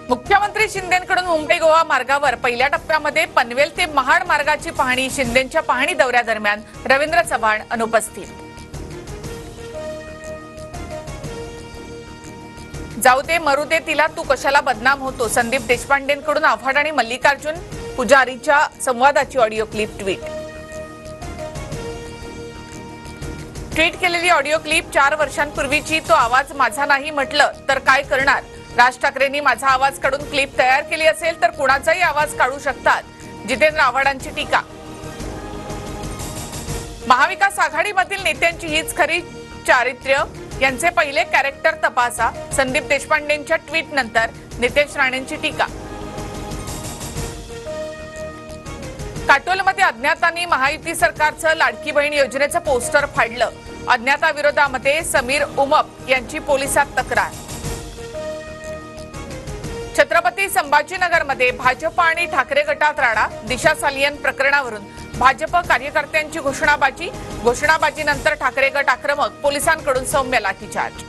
मुख्यमंत्री शिंदेंकडून मुंबई गोवा मार्गावर पहिल्या टप्प्यामध्ये पनवेल ते महाड मार्गाची पाहणी शिंदेंच्या पाहणी दौऱ्यादरम्यान रवींद्र चव्हाण अनुपस्थित। जाऊ दे मरू दे तिला तू कशाला बदनाम होतो संदीप देशपांडेंकडून आव्हाड आणि मल्लिकार्जुन पुजारीच्या संवादाची ऑडिओ क्लिप ट्विट केलेली ऑडिओ क्लिप 4 वर्षांपूर्वीची। तो आवाज माझा नाही म्हटलं तर काय करणार? राज ठाकरेंनी माझा आवाज काढून क्लिप तयार केली असेल तर कुणाचाही आवाज काढू शकतात, जितेंद्र आव्हाडांची टीका। महाविकास आघाडीमधील नेत्यांची हीच खरी चारित्र्य, यांचे पहिले कॅरेक्टर तपासा। संदीप देशपांडेंच्या ट्विट नंतर नितेश राणेंची टीका। काटोलमध्ये अज्ञातांनी महायुती सरकारचं लाडकी बहीण योजनेचं पोस्टर फाडलं। अज्ञाताविरोधामध्ये समीर उमप यांची पोलिसात तक्रार। छत्रपती संभाजीनगरमध्ये भाजप आणि ठाकरे गटात राडा। दिशा सालियन प्रकरणावरून भाजप कार्यकर्त्यांची घोषणाबाजीनंतर ठाकरे गट आक्रमक, पोलिसांकडून सौम्य लाठीचार्ज।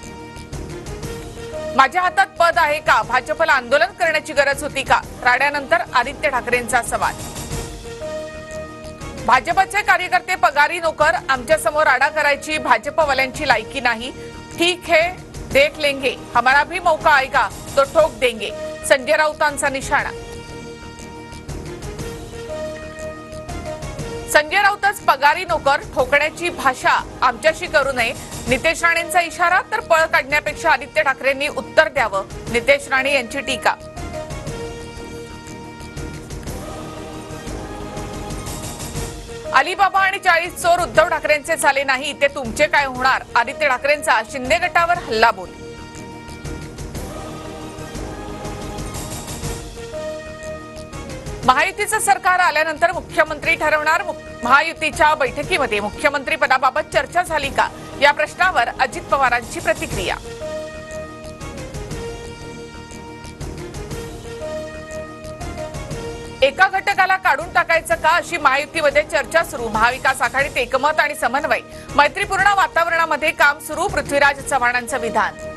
माझ्या हातात पद आहे का? भाजपला आंदोलन करण्याची गरज होती का? राड्यानंतर आदित्य ठाकरेंचा सवाल। भाजपचे कार्यकर्ते पगारी नोकर, आमच्या समोर राडा करायची भाजपवाल्यांची लायकी नाही। ठीक है देख लेंगे, हमारा भी मौका आएगा तो ठोक देंगे, संजय राऊतांचा निशाणा। संजय राऊतच पगारी नोकर, ठोकण्याची भाषा आमच्याशी करू नये, नितेश राणेंचा इशारा। तर पळ काढण्यापेक्षा आदित्य ठाकरेंनी उत्तर द्यावं, नितेश राणे यांची टीका। अलिबाबा आणि 40 चोर उद्धव ठाकरेंचे झाले नाही, ते तुमचे काय होणार? आदित्य ठाकरेंचा शिंदे गटावर हल्लाबोल। महायुतीचं सरकार आल्यानंतर मुख्यमंत्री ठरवणार। महायुतीच्या बैठकीमध्ये मुख्यमंत्री पदाबाबत चर्चा झाली का, या प्रश्नावर अजित पवारांची प्रतिक्रिया। एका घटकाला काढून टाकायचं का, अशी महायुतीमध्ये चर्चा सुरू। महाविकास आघाडीत एकमत आणि समन्वय, मैत्रीपूर्ण वातावरणामध्ये काम सुरू। पृथ्वीराज चव्हाणांचं विधान।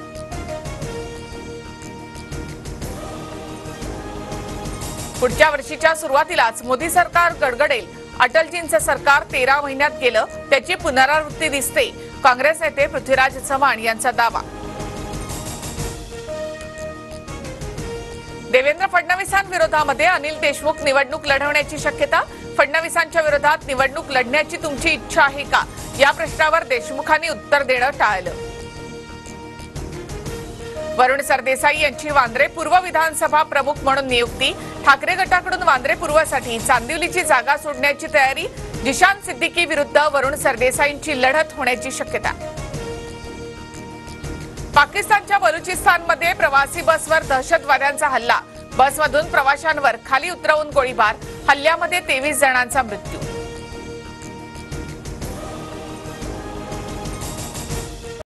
पुढच्या वर्षीच्या सुरुवातीलाच मोदी सरकार गडगडेल। अटलजींचं सरकार 13 महिन्यात गेलं, त्याची पुनरावृत्ती दिसते। काँग्रेस नेते पृथ्वीराज चव्हाण यांचा दावा। देवेंद्र फडणवीसांविरोधामध्ये अनिल देशमुख निवडणूक लढवण्याची शक्यता। फडणवीसांच्या विरोधात निवडणूक लढण्याची तुमची इच्छा आहे का, या प्रश्नावर देशमुखांनी उत्तर देणं टाळलं। वरुण सरदेसाई यांची वांद्रे पूर्व विधानसभा प्रमुख म्हणून नियुक्ती। ठाकरे गटाकडून वांद्रे पूर्वसाठी चांदिवलीची जागा सोडण्याची तयारी। जिशान सिद्दीकी विरुद्ध वरुण सरदेसाईंची लढत होण्याची शक्यता। पाकिस्तानच्या बलुचिस्तानमध्ये प्रवासी बसवर दहशतवाद्यांचा हल्ला। बसमधून प्रवाशांवर खाली उतरवून गोळीबार। हल्ल्यामध्ये 23 जणांचा मृत्यू।